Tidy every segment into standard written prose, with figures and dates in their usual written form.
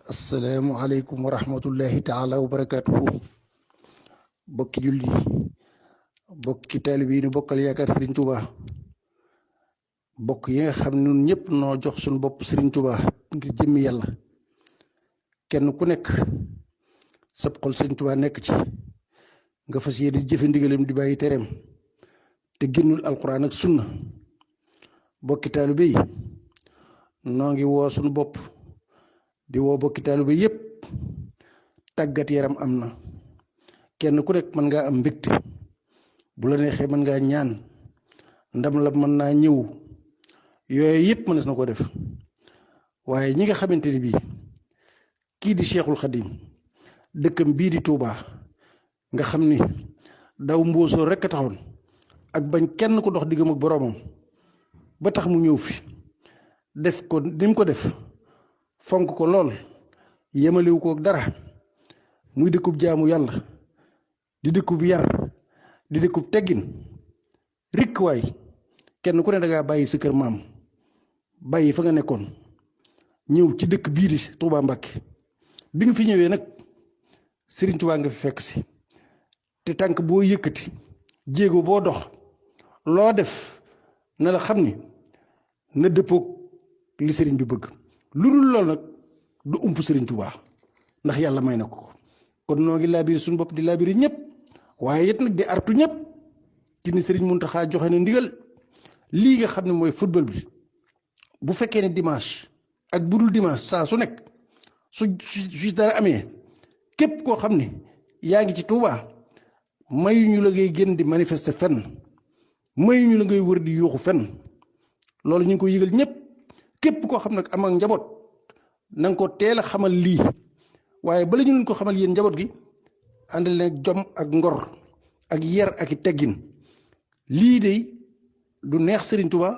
asalaamualeykum wa rahmatullahi taala wa barakaatuhu bokki julli bokki taalibe yi nu bokkal yaakaar Serigne Touba bokk yi nga xam ne ñun ñëpp noo jox suñu bopp Serigne Touba ngir jëmmi yàlla kenn ku nekk sab xol Serigne Touba nekk ci nga fas yéene di jëfe ndigalam di bàyyi tereem te génnul alquran ak sunna bokki taalibe yi noo ngi woo suñu bopp di woo bokki taalibe yépp tàggat yaram am na kenn ku nekk mën ngaa am mbégte bu la neexee mën ngaa ñaan ndam la mën naa ñëw yooyu yépp mënees na ko def waaye ñi nga xamante ni bii kii di Cheikhul Khadim dëkkam bii di Touba nga xam ni daw mbóosoo rekk a taxoon ak bañ kenn ko dox diggam ak boroomam ba tax mu ñëw fi def ko ni mu ko def fonk ko lool yemaliwu ko dara muy dëkkub jaamu yàlla di dëkkub yar di dëkkub teggin rikk waay kenn ku ne dangaa bàyyi sa kër maam bàyyi fa nga nekkoon ñëw ci dëkk bii di Touba Mbacké bi nga fi ñëwee nag Serigne Touba nga fi fekk si te tànk boo yëkkati jéego boo dox loo def na la xam ni na dëppoog li Serigne bi bëgg lu dul lool nag du ump Serigne Touba ndax yàlla may na ko kon noo ngi laabiri suñu bopp di laabiri ñëpp waaye it nag di artu ñëpp ci ni Serigne Mountakha joxe na ndigal lii nga xam ne mooy football bi bu fekkee ne dimanche ak bu dul dimanche saa su nekk su dara amee képp koo xam ne yaa ngi ci Touba mayuñu la ngay génn di manifester fenn mayuñu la ngay wër di yuuxu fenn loolu ñu ngi ko yëgal ñëpp képp koo xam nag am ak njaboot na nga ko teel a xamal lii waaye bala ñu leen ko xamal yéen njaboot gi àndal leen jom ak ngor ak yar ak i teggin lii de du neex Serigne Touba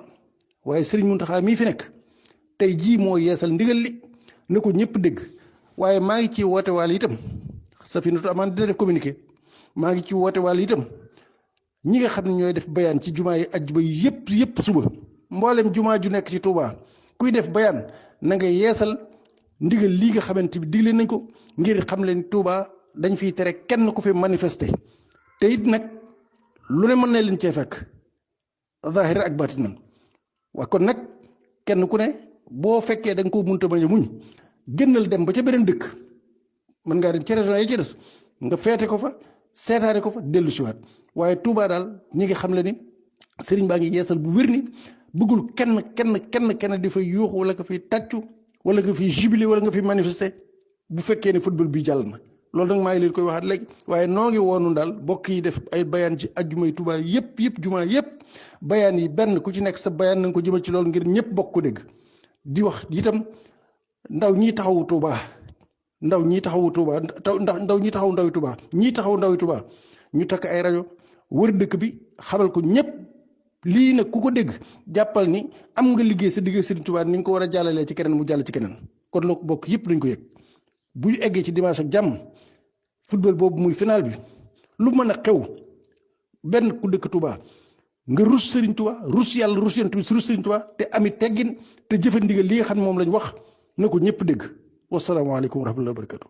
waaye Serigne Mountakha mii fi nekk tey jii moo yeesal ndigal li na ko ñëpp dégg waaye maa ngi ci woote waale itam Safinatoul Amaan dina def communiqué maa ngi ci woote waale itam ñi nga xam ne ñooy def bayaan ci jumaa yi ajjuma yi yëpp suba mboolem jumaa ju nekk ci Touba kuy def bayaan na nga yeesal ndigal lii nga xamante bi digle nañ ko ngir xam leen Touba dañ fiy tere kenn ku fi manifester te it nag lu ne mën na leen cee fekk zahir ak batinan waa kon nag kenn ku ne boo fekkee da nga ko munta bañ a muñ génnal dem ba ca beneen dëkk mën ngaa dem ca région yi ci des nga feete ko fa seetaane ko fa dellu siwaat waaye Touba daal ñi ngi xam le ni sëriñ baa ngi yeesal bu wér ni bëggul kenn di fay yuuxu wala nga fiy tàccu wala nga fiy jubilé wala nga fiy manifester bu fekkee ne football bi jàll na loolu nag maa ngi leen koy waxaat léegi waaye noo ngi woonu daal bokk yi def ay bayaan ci ajjumay Touba yëpp jumaa yëpp bayaan yi benn ku ci nekk sa bayaan na nga ko jëmal ci loolu ngir ñëpp bokk ko dégg di wax itam ndaw ñii taxawu Touba ndaw ñii taxawu Touba ndaw ñii taxawu ndawi Touba ñii taxawu ndawi Touba ñu takk ay rajo wër dëkk bi xamal ko ñëpp lii nag ku ko dégg jàppal ni am nga liggéey sa liggéey Serigne Touba ni nga ko war a jàllalee ci keneen mu jàll ci keneen kon la ko bokk yëpp dañ ko yëg bu ñu eggee ci dimanche ak jàmm football boobu muy final bi lu mën a xew benn ku dëkk Touba nga rus Serigne Touba rus yàlla rus yonent bi rus Serigne Touba te ami teggin te jëfandigal li nga xam ne moom lañ wax na ko ñëpp dégg wasalaamaaleykum wa rahmatullahi wa barakatu